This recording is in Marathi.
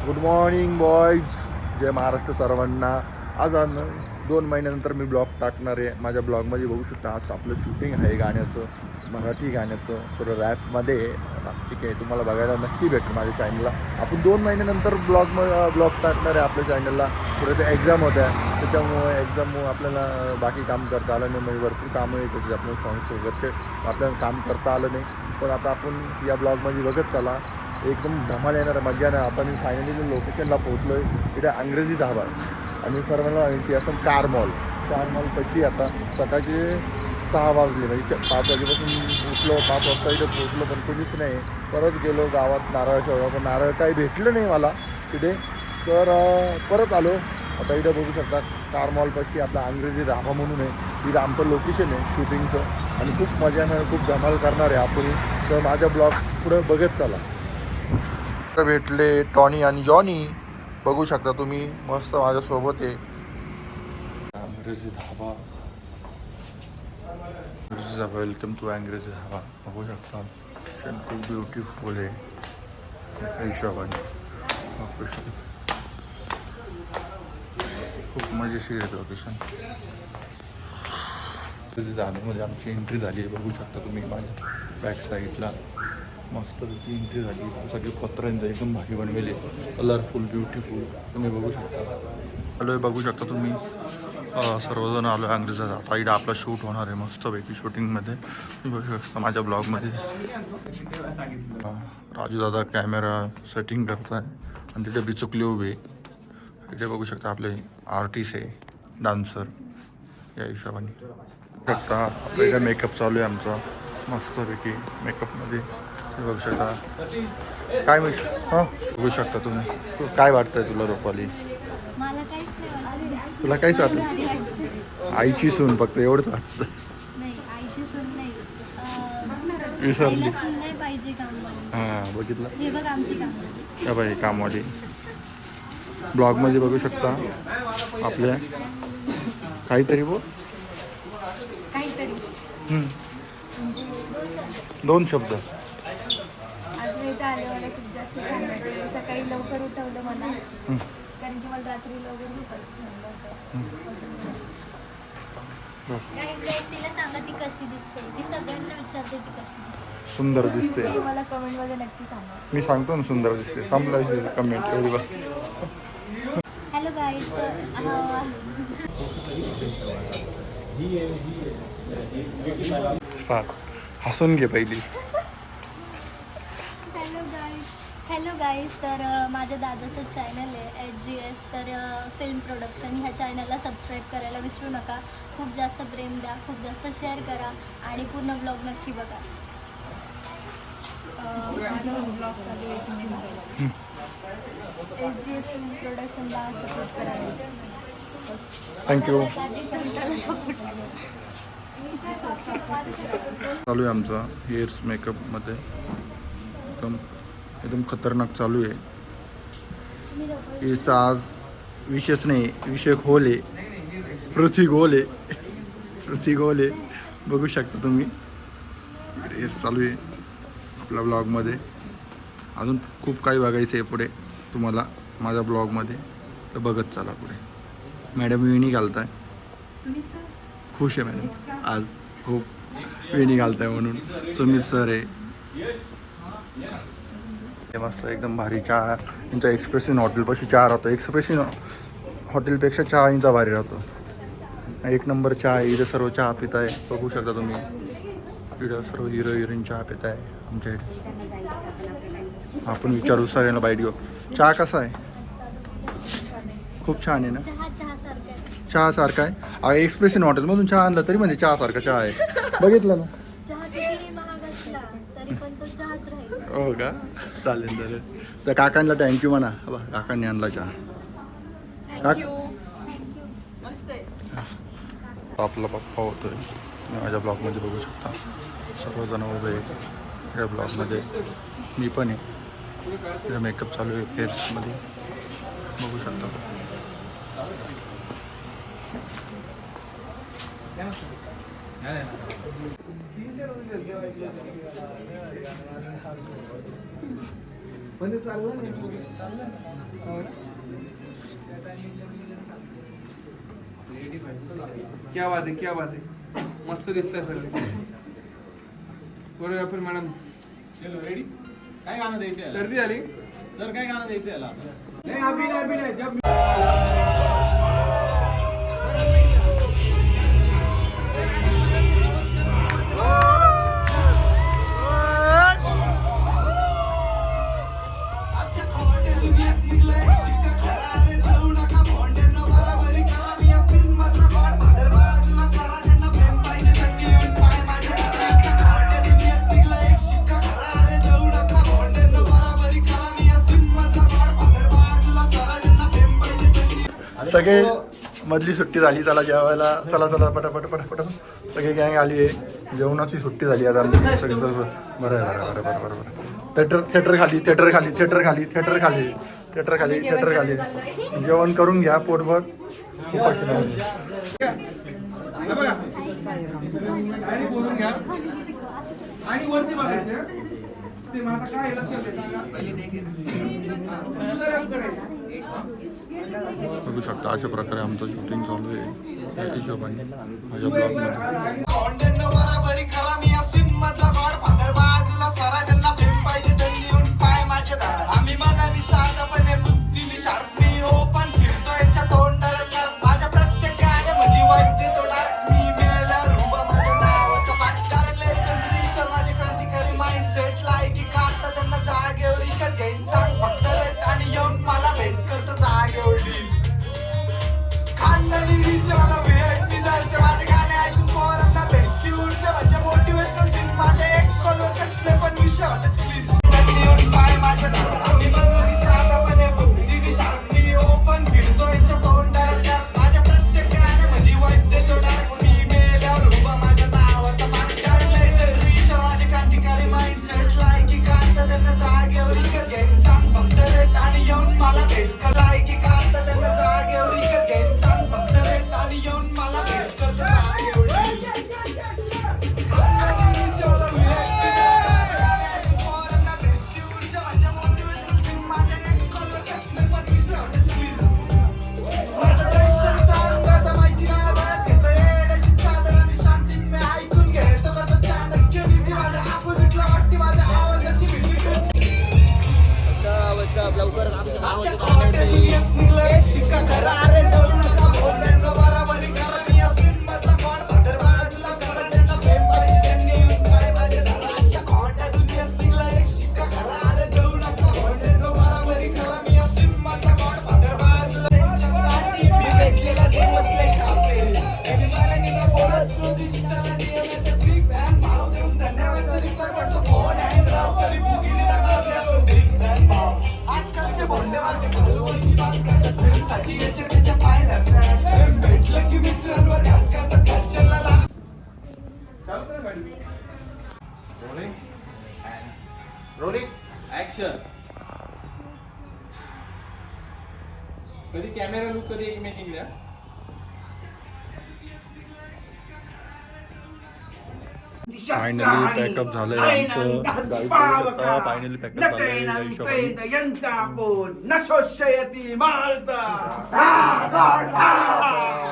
Good morning boys. जय महाराष्ट्र सर्वांना. आज 2 महिन्यानंतर मी ब्लॉग टाकणार आहे. माझ्या ब्लॉगमध्ये बघू शकता आज आपलं शूटिंग आहे गाण्याचं, मराठी गाण्याचं. थोडं रॅपमध्ये ठीक आहे, तुम्हाला बघायला नक्की भेटेल माझ्या चॅनलला. आपण 2 महिन्यानंतर ब्लॉग टाकणार आहे आपल्या चॅनलला. थोडं ते एक्झाम होत्या, एक्झाममुळे आपल्याला बाकी काम करता आलं नाही. म्हणजे भरपूर कामं येत होती आपल्या सॉंग्स वगैरे, आपल्याला काम करता आलं नाही. पण आता आपण या ब्लॉगमध्ये बघत चला, एकदम धमाल येणार आहे, मजा नाही. आता मी फायनली जो लोकेशनला पोहोचलो आहे तिथे अंग्रेजी धाबा आणि सर्वांना माहिती असं कार मॉल कशी. आता सकाळचे 6 वाजले, म्हणजे 5 वाजेपासून उठलो, 5 वाजता इथे पोहोचलो, पण कोणीच नाही. परत गेलो गावात नारळ शोधा, पण नारळ काही भेटलं नाही मला तिथे. तर परत आलो. आता इथं बघू शकता कार मॉलपाशी आपला अंग्रेजी धाबा म्हणून आहे. इथं आमचं लोकेशन आहे शूटिंगचं आणि खूप मजा येणार, खूप धमाल करणार आहे आपण. तर माझ्या ब्लॉग पुढे बघत चला. भेटले टॉनी आणि जॉनी, बघू शकता तुम्ही, मस्त माझ्यासोबत आहे. अंग्रेजी धाबा, वेलकम टू अंग्रेजी धाबा. बघू शकता खूप ब्युटिफुल आहे हिशोबाने. खूप मजेशीर आहे लोकेशन. धाब्यामध्ये आमची एंट्री झाली आहे, बघू शकता तुम्ही माझ्या बॅक साईडला. मस्त एंट्री झाली. सगळे पत्रांचं एकदम भारी बनवेले, कलरफुल, ब्युटिफुल. तुम्ही बघू शकता. आलो आहे, बघू शकता तुम्ही, सर्वजण आलो आहे अंग्रेजा. आता इकडे आपला शूट होणार आहे मस्तपैकी शूटिंगमध्ये. तुम्ही बघू शकता माझ्या ब्लॉगमध्ये. राजू दादा कॅमेरा सेटिंग करत आहे आणि तिथे बिचुकले उभे. इथे बघू शकता आपले आर्टिस्ट आहे, डान्सर. या हिशोबाने शकता आपल्या इकडे मेकअप चालू आहे आमचा मस्तपैकी. मेकअपमध्ये बघू शकता काय हां बघू शकता तुम्ही. काय वाटतंय तुला रुपाली? तुला काहीच वाटत? आईची सून फक्त एवढंच वाटतं. विसरली. हां बघितलं का बाई कामवाली. ब्लॉगमध्ये बघू शकता आपल्या काहीतरी बोल. दोन शब्द. सकाळी लवकर उठवलं मला, कारण की मला रात्री लवकर तिला सांगा ती कशी दिसते. ती सगळ्यांना विचारते ती कशी सुंदर दिसते. मला कमेंट मध्ये नक्की सांगा. मी सांगतो ना सुंदर दिसते. संपला कमेंट एवढी. Hello guys. हसून घे पहिली. Hello guys. तर माझ्या दादाचं चॅनल आहे HGF, तर फिल्म प्रोडक्शन. ह्या चॅनलला सबस्क्राईब करायला विसरू नका. खूप जास्त प्रेम द्या, खूप जास्त शेअर करा आणि पूर्ण ब्लॉग नक्की बघा. ब्लॉग चालू आहे. HGF फिल्म प्रोडक्शनला सपोर्ट करा. थँक्यू. चालू आहे आमचा हेअर्स मेकअपमध्ये. एकदम खतरनाक चालू आहे. हेचा आज विषयच नाही, विषय खोल आहे. पृथ्वी गोल आहे. बघू शकता तुम्ही. हेअर्स चालू आहे आपल्या ब्लॉगमध्ये. अजून खूप काही बघायचं आहे पुढे तुम्हाला माझ्या ब्लॉगमध्ये, तर बघत चला पुढे. मॅडम वेणी घालताय, खुश आहे मॅडम आज खूप. वेणी घालताय म्हणून. सुमित सर आहे. मस्त एकदम भारी चहा. यांचा एक्सप्रेशन हॉटेलपाशी चहा राहतो. एक्सप्रेशन हॉटेलपेक्षा चहा यांचा भारी राहतो. एक नंबर चहा आहे. इथं सर्व चहा पित आहे, बघू शकता तुम्ही. इथं सर्व हिरोईन चहा पित आहे आमच्या इथे. आपण विचारू सगळ्यांना बाईट घेऊ. चहा कसा आहे? खूप छान आहे ना. चहा सारखा आहे. एक्सप्रेशन हॉटेलमधून चहा आणला तरी म्हणजे चहा सारखा चहा आहे. बघितलं ना. हो का? चालेल. तर काकांना थँक्यू म्हणा. काकांनी आणला चहा. आपला पप्पा होतोय. माझ्या ब्लॉगमध्ये बघू शकता सर्वजण उभे आहेत या ब्लॉगमध्ये. मी पण आहे. मेकअप चालू आहे हेअर्समध्ये, बघू शकता. क्या बात आहे, क्या बात आहे. मस्त दिसतंय सगळे. कोरिओग्राफर मॅडम चलो रेडी. काय गाणं द्यायचं याला? सर्दी झाली. सर काय गाणं द्यायचं याला? नाही अभी नाही जब सगळे मधली सुट्टी झाली, चला जेवायला, चला चला पटापट पटापट सगळे गँग आली आहे. जेवणाची सुट्टी झाली आता आमची सगळी. बरं आहे बरं बरं बरं बरं बरं. थिएटर खाली थिएटर खाली थिएटर खाली थिएटर खाली थिएटर खाली थिएटर खाली. जेवण करून घ्या पोटभर. उपाशी नाही. हे बघा डायरी बोलून घ्या आणि वरती बघायचं. ते माझा काय लक्षात आहे सांगा. बघू शकता अशा प्रकारे आमचं शूटिंग चालू आहे. त्या हिशोबाने माझ्या ब्लॉगमध्ये कधी कॅमेरा लुक कधी एकमेकिंग द्या. फायनली पॅकअप झालंय आमचं. फायनली पॅकअप झालंय. या हिशोबाने